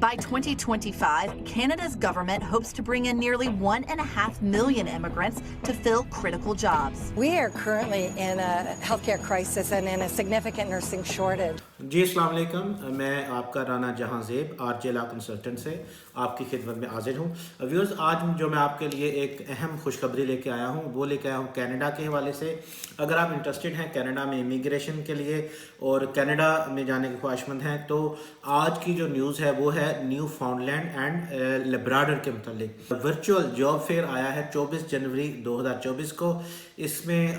By 2025, Canada's government hopes to bring in nearly 1.5 million immigrants to fill critical jobs. We are currently in a healthcare crisis and in a significant nursing shortage. जी अस्सलाम वालेकुम, मैं आपका राना जहां ज़ेब RJ law consultant से आपकी खिदमत में हाजिर हूँ। व्यूअर्स, आज जो मैं आपके लिए एक अहम खुशखबरी लेके आया हूँ वो लेके आया हूँ कनाडा के हवाले से। अगर आप इंटरेस्टेड हैं कनाडा में इमिग्रेशन के लिए और कनाडा में जाने के ख्वाहिशमंद हैं तो आज की जो न्यूज़ है वो है न्यू फाउंडलैंड एंड लेब्राडोर के मतलब वर्चुअल जॉब फेयर आया है 24 जनवरी 2024 को। इसमें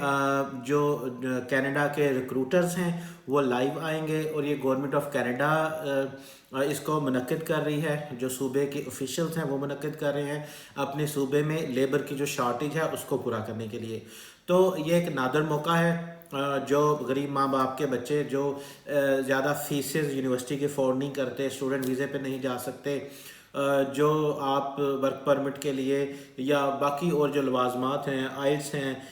जो कनाडा के रिक्रूटर्स हैं वो लाइव आएंगे और ये गवर्नमेंट ऑफ कनाडा इसको मुनक्किद कर रही है। जो सूबे के ऑफिशियल्स हैं वो मुनक्किद कर रहे हैं अपने सूबे में लेबर की जो शॉर्टेज है उसको पूरा करने के लिए। तो ये एक नादर मौका है जो गरीब माँ बाप के बच्चे जो ज़्यादा फीसेस यूनिवर्सिटी के अफोर्ड नहीं करते, स्टूडेंट वीज़े पे नहीं जा सकते, जो आप वर्क परमिट के लिए या बाकी और जो लवाजमात हैं, आइल्स हैं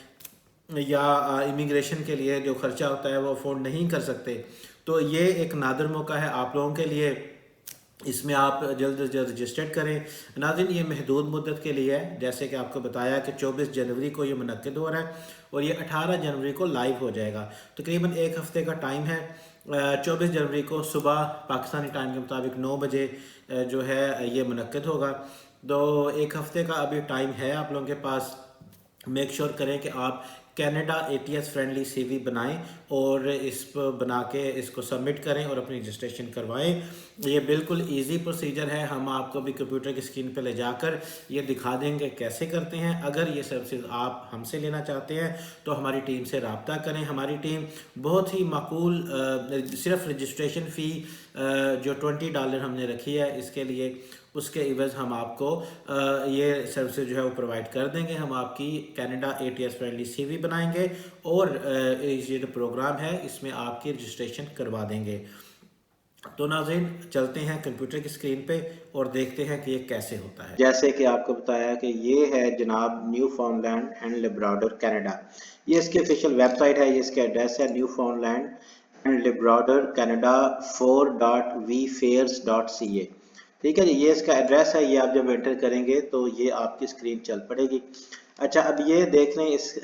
या इमिग्रेशन के लिए जो खर्चा होता है वो अफोर्ड नहीं कर सकते, तो ये एक नादर मौका है आप लोगों के लिए। इसमें आप जल्द से जल्द रजिस्टर्ड करें। नाज़रीन, ये महदूद मुद्दत के लिए है, जैसे कि आपको बताया कि 24 जनवरी को ये मुनक्किद हो रहा है और ये 18 जनवरी को लाइव हो जाएगा। तकरीबन एक हफ़्ते का टाइम है। 24 जनवरी को सुबह पाकिस्तानी टाइम के मुताबिक 9 बजे जो है ये मुनक्किद होगा। तो एक हफ़्ते का अभी टाइम है आप लोगों के पास। मेक श्योर करें कि आप कनाडा ATS फ्रेंडली CV बनाएं और इस पर बना के इसको सबमिट करें और अपनी रजिस्ट्रेशन करवाएं। ये बिल्कुल इजी प्रोसीजर है। हम आपको भी कंप्यूटर की स्क्रीन पर ले जाकर ये दिखा देंगे कैसे करते हैं। अगर ये सर्विसेज आप हमसे लेना चाहते हैं तो हमारी टीम से रब्ता करें। हमारी टीम बहुत ही माकूल सिर्फ रजिस्ट्रेशन फ़ी जो $20 हमने रखी है इसके लिए, उसके इवज़ हम आपको ये सर्विसेज जो है वो प्रोवाइड कर देंगे। हम आपकी कनाडा ATS फ्रेंडली CV बनाएंगे और ये जो प्रोग्राम है इसमें आपकी रजिस्ट्रेशन करवा देंगे। तो नाज़रीन, चलते हैं कंप्यूटर की स्क्रीन पे और देखते हैं कि ये कैसे होता है। जैसे कि आपको बताया कि ये है जनाब न्यू फाउंडलैंड एंड लेब्राडोर कनाडा। ये इसकी ऑफिशियल वेबसाइट है, ये इसका एड्रेस है new फाउंडलैंड and Labrador Canada 4.vfairs.ca। ठीक है जी, ये इसका एड्रेस है। ये आप जब एंटर करेंगे तो ये आपकी स्क्रीन चल पड़ेगी। अच्छा, अब ये देख लें इस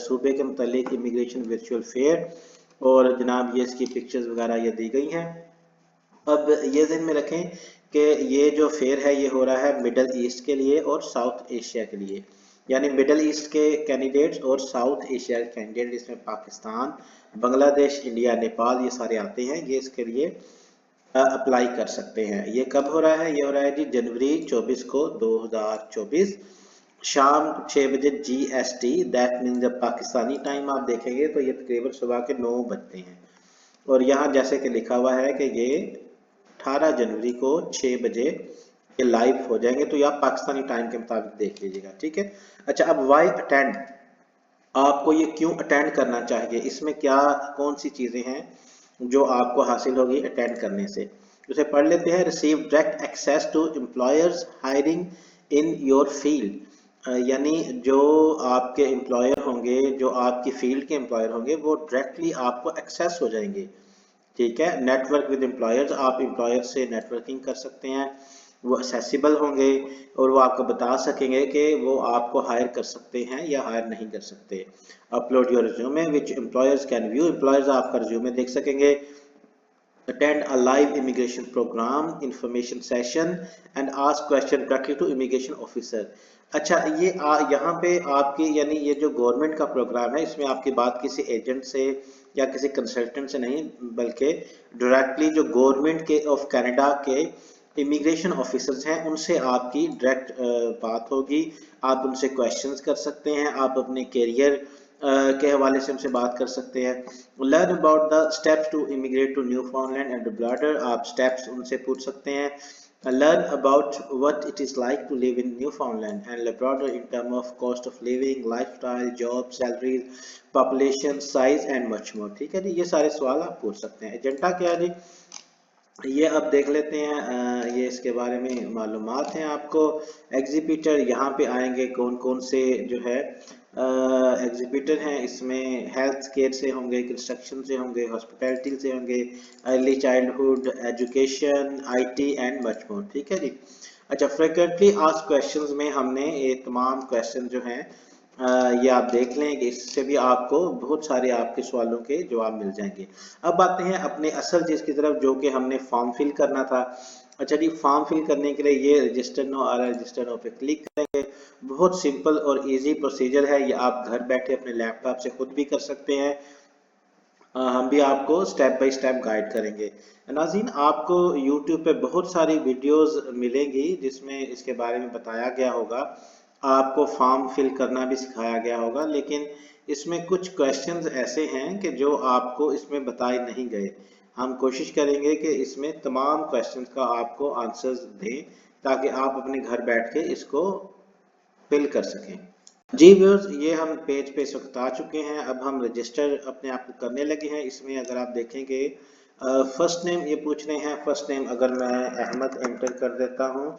सूबे के मुतालिक इमिग्रेशन वर्चुअल फेयर और जनाब ये इसकी पिक्चर्स वगैरह ये दी गई हैं। अब ये ध्यान में रखें कि ये जो फेयर है ये हो रहा है मिडल ईस्ट के लिए और साउथ एशिया के लिए, यानी मिडल ईस्ट के कैंडिडेट्स और साउथ एशिया के कैंडिडेट, इसमें पाकिस्तान, बांग्लादेश, इंडिया, नेपाल ये सारे आते हैं। ये इसके लिए अप्लाई कर सकते हैं। ये कब हो रहा है? ये हो रहा है जी जनवरी 24 को 2024 शाम 6 बजे GST। दैट मीन्स जब पाकिस्तानी टाइम आप देखेंगे तो ये तकरीबन सुबह के 9 बजते हैं। और यहाँ जैसे कि लिखा हुआ है कि ये 18 जनवरी को 6 बजे ये लाइव हो जाएंगे। तो ये आप पाकिस्तानी टाइम के मुताबिक देख लीजिएगा, ठीक है। अच्छा, अब वाई अटेंड, आपको ये क्यों अटेंड करना चाहिए, इसमें क्या कौन सी चीज़ें हैं जो आपको हासिल होगी अटेंड करने से, उसे पढ़ लेते हैं। Receive direct access to employers hiring in your field, यानी जो आपके एम्प्लॉयर होंगे, जो आपकी फील्ड के एम्प्लॉयर होंगे वो डायरेक्टली आपको एक्सेस हो जाएंगे, ठीक है। नेटवर्क विद एम्प्लॉयर्स, आप एम्प्लॉयर से नेटवर्किंग कर सकते हैं, वो असेसिबल होंगे और वो आपको बता सकेंगे कि वो आपको हायर कर सकते हैं या हायर नहीं कर सकते। Upload your resume which employers can view, employers आपका रिज्यूमे देख सकेंगे। Attend a live immigration program information session and ask question directly to immigration officer। अच्छा, ये यहाँ पे आपकी यानी ये जो गवर्नमेंट का प्रोग्राम है इसमें आपकी बात किसी एजेंट से या किसी कंसल्टेंट से नहीं, बल्कि डायरेक्टली जो गवर्नमेंट के ऑफ कनाडा के इमिग्रेशन ऑफिसर्स हैं उनसे आपकी डायरेक्ट बात होगी। आप उनसे क्वेश्चंस कर सकते हैं, आप अपने कैरियर के हवाले से उनसे बात कर सकते हैं। Learn about the steps to immigrate to Newfoundland and Labrador, आप स्टेप्स उनसे पूछ सकते हैं। Learn about what it is like to live in Newfoundland and Labrador in term of cost of living, lifestyle, job, salaries, population size and much more. ठीक है जी, ये सारे सवाल आप पूछ सकते हैं। एजेंडा क्या है जी, ये अब देख लेते हैं। ये इसके बारे में मालूमात हैं आपको। एग्जीक्यूटर यहाँ पे आएंगे कौन कौन से जो है एग्जीक्यूटर हैं, इसमें हेल्थ केयर से होंगे, कंस्ट्रक्शन से होंगे, हॉस्पिटैलिटी से होंगे, early childhood, education, IT and much more. ठीक है जी। अच्छा, फ्रिक्वेंटली आस्क्ड क्वेश्चंस में हमने ये तमाम क्वेश्चन जो हैं ये आप देख लें कि इससे भी आपको बहुत सारे आपके सवालों के जवाब मिल जाएंगे। अब आते हैं अपने असल चीज़ की तरफ, जो कि हमने फॉर्म फिल करना था। अच्छा जी, फॉर्म फिल करने के लिए ये रजिस्टर नो आ रहा है, रजिस्टर नो पे क्लिक करेंगे। बहुत सिंपल और इजी प्रोसीजर है, ये आप घर बैठे अपने लैपटॉप से खुद भी कर सकते हैं। हम भी आपको स्टेप बाय स्टेप गाइड करेंगे। नाज़रीन, आपको YouTube पे बहुत सारी वीडियोस मिलेंगी जिसमें इसके बारे में बताया गया होगा, आपको फॉर्म फिल करना भी सिखाया गया होगा, लेकिन इसमें कुछ क्वेश्चंस ऐसे हैं कि जो आपको इसमें बताए नहीं गए। हम कोशिश करेंगे कि इसमें तमाम क्वेश्चंस का आपको आंसर्स दें, ताकि आप अपने घर बैठ के इसको फिल कर सकें। जी व्यूअर्स, ये हम पेज पे इस वक्त आ चुके हैं। अब हम रजिस्टर अपने आप को करने लगे हैं। इसमें अगर आप देखेंगे फर्स्ट नेम ये पूछ रहे हैं। फर्स्ट नेम अगर मैं अहमद एंटर कर देता हूँ,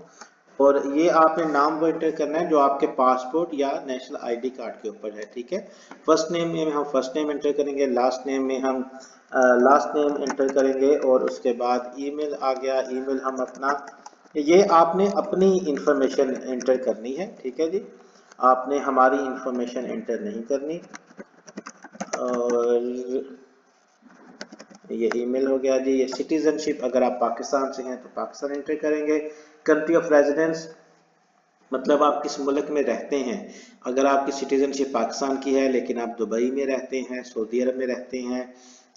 और ये आपने नाम वो एंटर करना है जो आपके पासपोर्ट या नेशनल आईडी कार्ड के ऊपर है। ठीक है, फर्स्ट नेम में हम फर्स्ट नेम एंटर करेंगे, लास्ट नेम में हम लास्ट नेम एंटर करेंगे, और उसके बाद ईमेल आ गया, ईमेल हम अपना, ये आपने अपनी इंफॉर्मेशन एंटर करनी है। ठीक है जी, आपने हमारी इंफॉर्मेशन एंटर नहीं करनी। और ये ईमेल हो गया जी। ये सिटीजनशिप, अगर आप पाकिस्तान से हैं तो पाकिस्तान एंटर करेंगे। कंट्री ऑफ रेजिडेंस, मतलब आप किस मुल्क में रहते हैं। अगर आपकी सिटीजनशिप पाकिस्तान की है लेकिन आप दुबई में रहते हैं, सऊदी अरब में रहते हैं,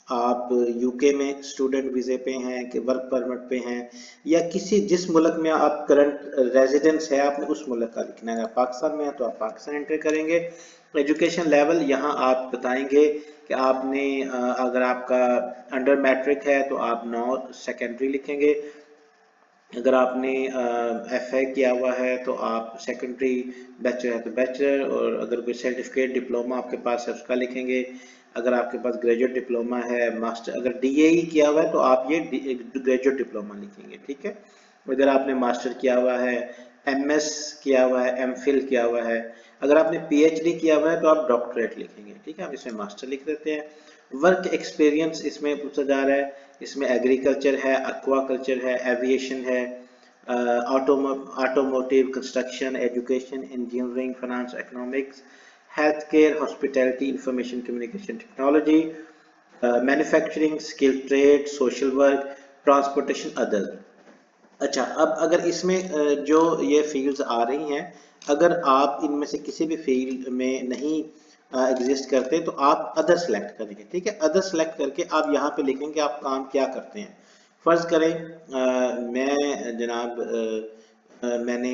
आप यूके में स्टूडेंट वीज़े पे हैं कि वर्क परमिट पे हैं, या किसी जिस मुल्क में आप करंट रेजिडेंस है आपने उस मुल्क का लिखना है। अगर पाकिस्तान में है तो आप पाकिस्तान एंटर करेंगे। एजुकेशन लेवल यहाँ आप बताएंगे कि आपने अगर आपका अंडर मैट्रिक है तो आप 9 सेकेंडरी लिखेंगे। अगर आपने एफए किया हुआ है तो आप सेकेंडरी, बैचलर है तो बैचलर, और अगर कोई सर्टिफिकेट डिप्लोमा आपके पास है उसका लिखेंगे। अगर आपके पास ग्रेजुएट डिप्लोमा है, मास्टर, अगर डीएई किया हुआ है तो आप ये ग्रेजुएट डिप्लोमा लिखेंगे। ठीक है, अगर आपने मास्टर किया हुआ है, एमएस किया हुआ है, एमफिल किया हुआ है, अगर आपने पीएचडी किया हुआ है तो आप डॉक्टरेट लिखेंगे। ठीक है, हम इसमें मास्टर लिख देते हैं। वर्क एक्सपीरियंस इसमें पूछा जा रहा है, इसमें एग्रीकल्चर है, एक्वाकल्चर है, एविएशन है, automotive, construction, education, engineering, finance, economics, health care, hospitality, information communication technology, manufacturing, skill trade, social work, transportation, other. अच्छा, अब अगर इसमें जो ये फील्ड्स आ रही हैं, अगर आप इनमें से किसी भी फील्ड में नहीं एग्जिस्ट करते तो आप अदर सेलेक्ट करेंगे। ठीक है, अदर सेलेक्ट करके आप यहाँ पे लिखेंगे आप काम क्या करते हैं। फर्ज करें मैं जनाब मैंने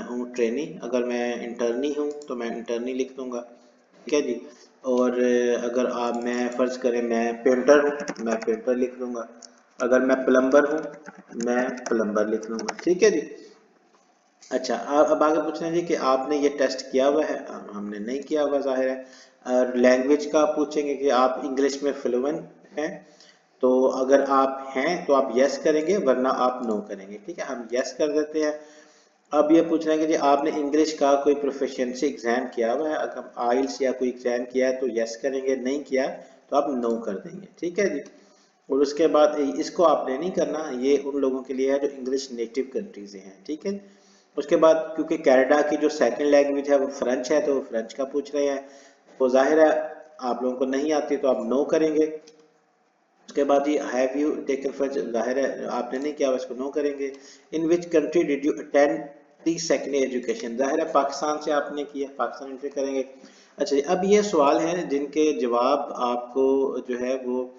हूँ ट्रेनी, अगर मैं इंटर्नी हूँ तो मैं इंटर्नी लिख दूंगा। ठीक है जी, और अगर आप मैं फर्ज करें मैं पेंटर हूँ, मैं पेंटर लिख दूंगा। अगर मैं प्लम्बर हूँ मैं प्लम्बर लिख लूंगा। ठीक है जी। अच्छा, अब आगे पूछ रहे हैं जी कि आपने ये टेस्ट किया हुआ है। हमने नहीं किया हुआ, जाहिर है। और लैंग्वेज का पूछेंगे कि आप इंग्लिश में फ्लुएंट हैं, तो अगर आप हैं तो आप यस करेंगे, वरना आप नो करेंगे। ठीक है, हम यस कर देते हैं। अब ये पूछ रहे हैं कि जी आपने इंग्लिश का कोई प्रोफिशिएंसी एग्जाम किया हुआ है। अगर आइल्स या कोई एग्जाम किया है तो यस करेंगे, नहीं किया तो आप नो कर देंगे। ठीक है जी। और उसके बाद इसको आपने नहीं करना, ये उन लोगों के लिए है जो इंग्लिश नेटिव कंट्री से हैं। ठीक है, उसके बाद क्योंकि कनाडा की जो सेकंड लैंग्वेज है वो फ्रेंच है, तो फ्रेंच का पूछ रहे हैं, तो जाहिर है आप लोगों को नहीं आती तो आप नो करेंगे। उसके बाद ये हैव यू टेकन फ्रेंच, जाहिर है आपने नहीं किया, इसको नो करेंगे। In which country did you attend the secondary education, जाहिर है पाकिस्तान से आपने किया, पाकिस्तान एंट्री करेंगे। अच्छा, अब ये सवाल हैं जिनके जवाब आपको जो है वो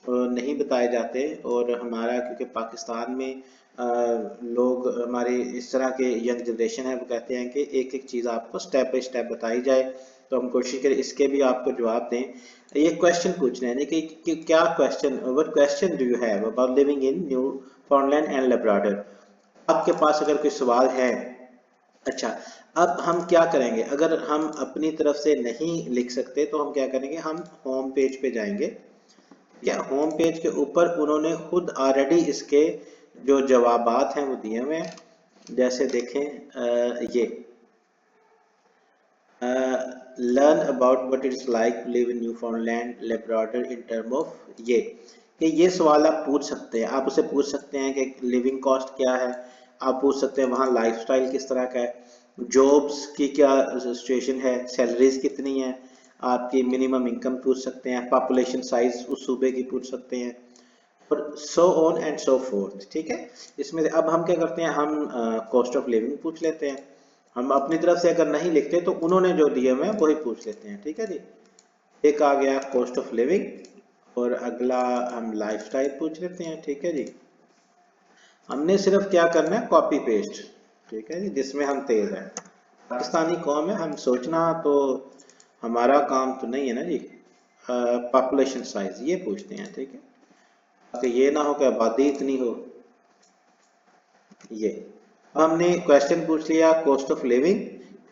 नहीं बताए जाते, और हमारा क्योंकि पाकिस्तान में लोग हमारे इस तरह के यंग जनरेशन है वो कहते हैं कि एक एक चीज़ आपको स्टेप बाय स्टेप बताई जाए, तो हम कोशिश करें इसके भी आपको जवाब दें। ये क्वेश्चन पूछने हैं कि क्या question, what question do you have about living in Newfoundland and Labrador, आपके पास अगर कोई सवाल है। अच्छा, अब हम क्या करेंगे, अगर हम अपनी तरफ से नहीं लिख सकते तो हम क्या करेंगे, हम होम पेज पे जाएंगे। क्या होम पेज के ऊपर उन्होंने खुद ऑलरेडी इसके जो जवाबात हैं वो दिए हुए हैं। जैसे देखें ये learn about what it's like to live in Newfoundland, Labrador in term of ये कि ये सवाल आप पूछ सकते हैं, आप उसे पूछ सकते हैं कि लिविंग कॉस्ट क्या है, आप पूछ सकते हैं वहाँ लाइफस्टाइल किस तरह का है, जॉब्स की क्या सिचुएशन है, सैलरीज कितनी है, आपकी मिनिमम इनकम पूछ सकते हैं, पॉपुलेशन साइज उस सूबे की पूछ सकते हैं, और so on and so fourth. ठीक है, इसमें से अब हम क्या करते हैं, हम कॉस्ट ऑफ लिविंग पूछ लेते हैं, हम अपनी तरफ से अगर नहीं लिखते तो उन्होंने जो दिए हुए हैं वही पूछ लेते हैं। ठीक है जी, एक आ गया कॉस्ट ऑफ लिविंग और अगला हम लाइफस्टाइल पूछ लेते हैं। ठीक है जी, हमने सिर्फ क्या करना है, कॉपी पेस्ट। ठीक है जी, जिसमें हम तेज हैं, पाकिस्तानी कौम है, हम सोचना तो हमारा काम तो नहीं है ना जी। पॉपुलेशन साइज ये पूछते हैं। ठीक है, ताकि ये ना हो कि आबादी इतनी हो। ये हमने क्वेश्चन पूछ लिया कॉस्ट ऑफ लिविंग।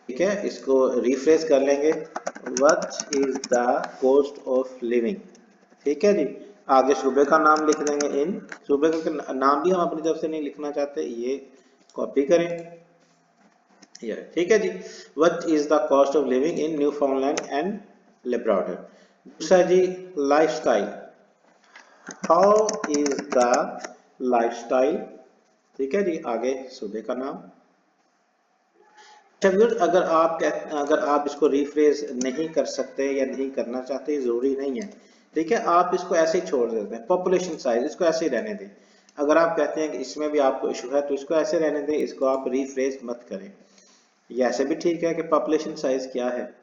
ठीक है, इसको रिफ्रेश कर लेंगे, what is the cost of living. ठीक है जी, आगे सूबे का नाम लिख देंगे, इन सूबे का नाम भी हम अपनी तरफ से नहीं लिखना चाहते, ये कॉपी करें ये। ठीक है जी, what is the cost of living in Newfoundland and Labrador. दूसरा जी lifestyle, how is the lifestyle. ठीक है जी, आगे सूबे का नाम। अगर आप इसको रिफ्रेश नहीं कर सकते या नहीं करना चाहते, जरूरी नहीं है। ठीक है, आप इसको ऐसे ही छोड़ देते हैं, पॉपुलेशन साइज इसको ऐसे ही रहने दें। अगर आप कहते हैं कि इसमें भी आपको इशू है तो इसको ऐसे रहने दें, इसको आप रिफ्रेश मत करें। ये ऐसे भी ठीक है कि पॉपुलेशन साइज क्या है,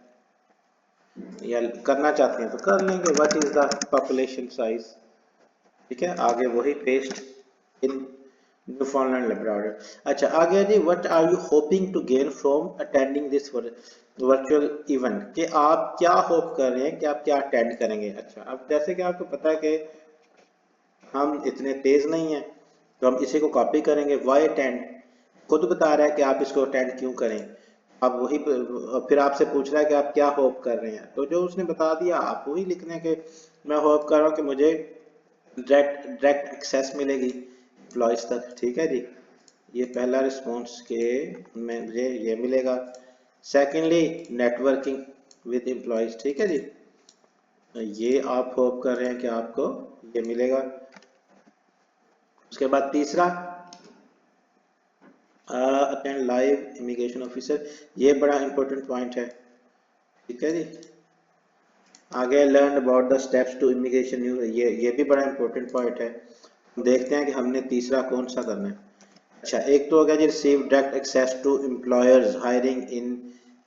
या करना चाहते हैं तो कर लेंगे, what is the population size. ठीक है, आगे वही पेस्ट इन न्यूफाउंडलैंड लैब्राडोर। अच्छा, आगे जी, what are you hoping to gain from attending this virtual event, कि आप क्या होप कर रहे हैं कि आप क्या अटेंड करेंगे। अच्छा, अब जैसे कि आपको पता है कि हम इतने तेज नहीं हैं तो हम इसी को कॉपी करेंगे, वाई अटेंड, खुद बता रहा है कि आप इसको अटेंड क्यों करें। अब वही फिर आपसे पूछ रहा है कि आप क्या होप कर रहे हैं, तो जो उसने बता दिया आप वही लिखने के, मैं होप कर रहा हूँ कि मुझे डायरेक्ट एक्सेस मिलेगी एम्प्लॉयज तक। ठीक है जी, ये पहला रिस्पॉन्स के मुझे ये मिलेगा। Secondly networking with employees. ठीक है जी, ये आप होप कर रहे हैं कि आपको ये मिलेगा। उसके बाद तीसरा अटेंड लाइव इमिग्रेशन ऑफिसर, ये बड़ा इंपॉर्टेंट पॉइंट है। ठीक है जी, आगे learn about the steps to immigration, ये भी बड़ा इंपॉर्टेंट पॉइंट है। देखते हैं कि हमने तीसरा कौन सा करना है। अच्छा, एक तो हो गया जी receive direct access to employers hiring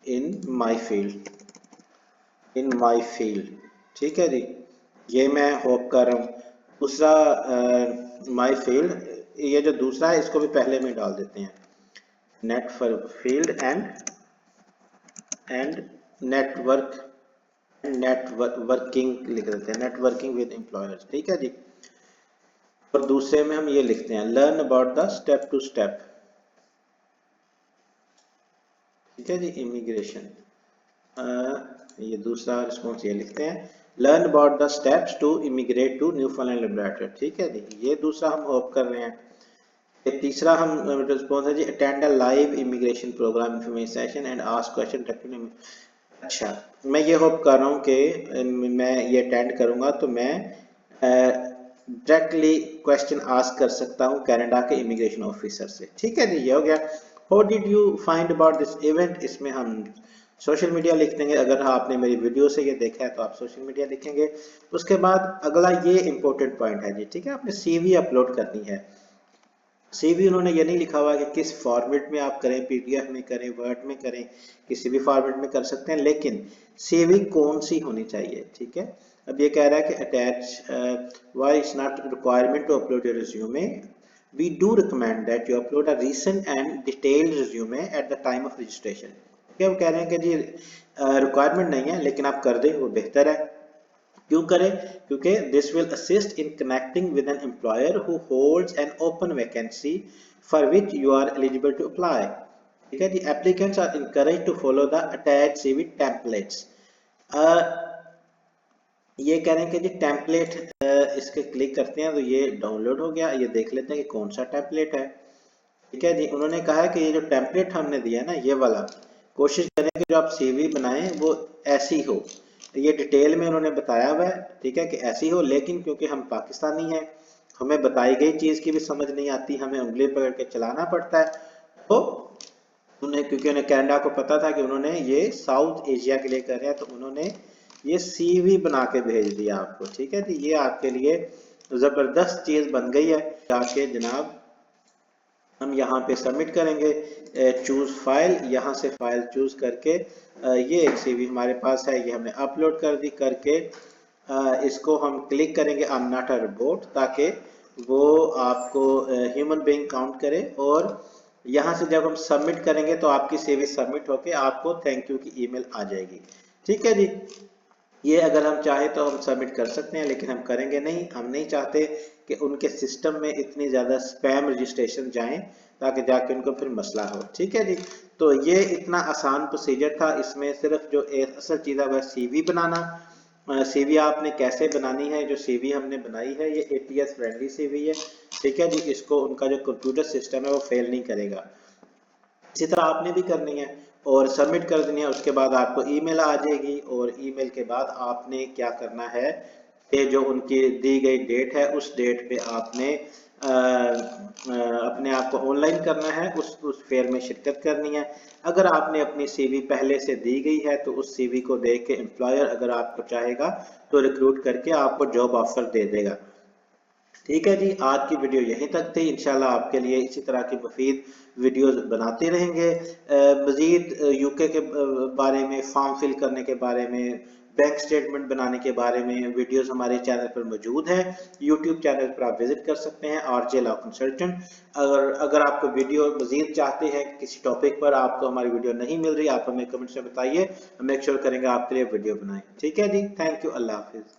in my field, in my field. ठीक है जी, ये मैं होप कर रहा हूँ। दूसरा माय फील्ड, ये जो दूसरा है इसको भी पहले में डाल देते हैं, नेट फील्ड एंड नेटवर्किंग लिख देते हैं, नेटवर्किंग विद एम्प्लॉयर्स। ठीक है जी, और दूसरे में हम ये लिखते हैं learn about the step to step. ठीक है जी, इमिग्रेशन, ये दूसरा रिस्पॉन्स ये लिखते हैं learn about the steps to immigrate to Newfoundland Labrador. ठीक है जी, ये दूसरा हम होप कर रहे हैं। ये तीसरा हम रिस्पॉन्स है जी attend a live immigration program information session and ask question directly. अच्छा, मैं ये होप कर रहा हूँ कि मैं ये अटेंड करूँगा तो मैं डायरेक्टली क्वेश्चन आस्क कर सकता हूँ कनाडा के इमिग्रेशन ऑफिसर से। ठीक है जी, ये हो गया। How did you find about this event, इसमें हम सोशल मीडिया लिख देंगे। अगर आपने मेरी वीडियो से ये देखा है तो आप सोशल मीडिया लिखेंगे। उसके बाद अगला ये इंपॉर्टेंट पॉइंट है जी। ठीक है, आपने सीवी अपलोड करनी है। सीवी उन्होंने ये नहीं लिखा हुआ कि किस फॉर्मेट में आप करें, पीडीएफ में करें, वर्ड में करें, किसी भी फॉर्मेट में कर सकते हैं, लेकिन सीवी कौन सी होनी चाहिए। ठीक है, अब ये कह रहा है कि attach why it's not requirement to upload your resume, we do recommend that you upload a recent and detailed resume at the time of registration. क्या वो कह रहे हैं कि जी रिक्वायरमेंट नहीं है लेकिन आप कर दें, वो बेहतर है। क्यों करें? क्योंकि this will assist in connecting with an employer who holds an open vacancy for which you are eligible to apply. ठीक है जी, applicants are encouraged to follow the attached CV templates. ये कह रहे हैं कि जी टेम्पलेट, इसके क्लिक करते हैं तो ये डाउनलोड हो गया। ये देख लेते हैं कि कौन सा टेम्पलेट है। ठीक है जी, उन्होंने कहा है कि ये जो टेम्पलेट हमने दिया है ना, ये वाला, कोशिश करें कि जो आप सीवी बनाएं वो ऐसी हो, ये डिटेल में उन्होंने बताया हुआ है, ठीक है, कि ऐसी हो। लेकिन क्योंकि हम पाकिस्तानी हैं, हमें बताई गई चीज की भी समझ नहीं आती, हमें उंगली पकड़ के चलाना पड़ता है। तो उन्हें, क्योंकि उन्हें कनाडा को पता था कि उन्होंने ये साउथ एशिया के लिए कर रहे हैं, तो उन्होंने ये सीवी बना के भेज दिया आपको, ठीक है। तो ये आपके लिए जबरदस्त चीज बन गई है। जाके जनाब हम यहाँ पे सबमिट करेंगे, चूज फाइल, यहाँ से फाइल चूज करके ये एक सीवी हमारे पास है, ये हमने अपलोड कर दी करके इसको हम क्लिक करेंगे I am not a robot, ताकि वो आपको ह्यूमन बीइंग काउंट करे। और यहाँ से जब हम सबमिट करेंगे तो आपकी सीवी सबमिट होके आपको थैंक यू की ईमेल आ जाएगी, ठीक है जी। ये अगर हम चाहे तो हम सबमिट कर सकते हैं, लेकिन हम करेंगे नहीं। हम नहीं चाहते कि उनके सिस्टम में इतनी ज़्यादा स्पैम रजिस्ट्रेशन जाएं, ताकि जाके उनको फिर मसला हो, ठीक है जी। तो ये इतना आसान प्रोसीजर था, इसमें सिर्फ जो असल चीज़ है वह सीवी बनाना। सीवी आपने कैसे बनानी है, जो सीवी हमने बनाई है ये ATS फ्रेंडली सीवी है, ठीक है जी। इसको उनका जो कंप्यूटर सिस्टम है वो फेल नहीं करेगा। इसी तरह आपने भी करनी है और सबमिट कर देनी है। उसके बाद आपको ईमेल आ जाएगी, और ईमेल के बाद आपने क्या करना है कि जो उनकी दी गई डेट है उस डेट पे आपने अपने आप को ऑनलाइन करना है, उस फेयर में शिरकत करनी है। अगर आपने अपनी सीवी पहले से दी गई है तो उस सीवी को देख के एम्प्लॉयर अगर आपको चाहेगा तो रिक्रूट करके आपको जॉब ऑफर दे देगा, ठीक है जी। आज की वीडियो यहीं तक थी। इंशाल्लाह आपके लिए इसी तरह की मुफीद वीडियोस बनाते रहेंगे। मज़ीद यूके के बारे में, फॉर्म फिल करने के बारे में, बैंक स्टेटमेंट बनाने के बारे में वीडियोस हमारे चैनल पर मौजूद हैं। यूट्यूब चैनल पर आप विजिट कर सकते हैं, RJ लॉ कंसल्टेंट। अगर आपको वीडियो मज़ीद चाहते हैं किसी टॉपिक पर, आपको हमारी वीडियो नहीं मिल रही, आप हमें कमेंट्स में बताइए, हम मेक श्योर करेंगे आपके लिए वीडियो बनाएं, ठीक है जी। थैंक यू, अल्लाह हाफिज़।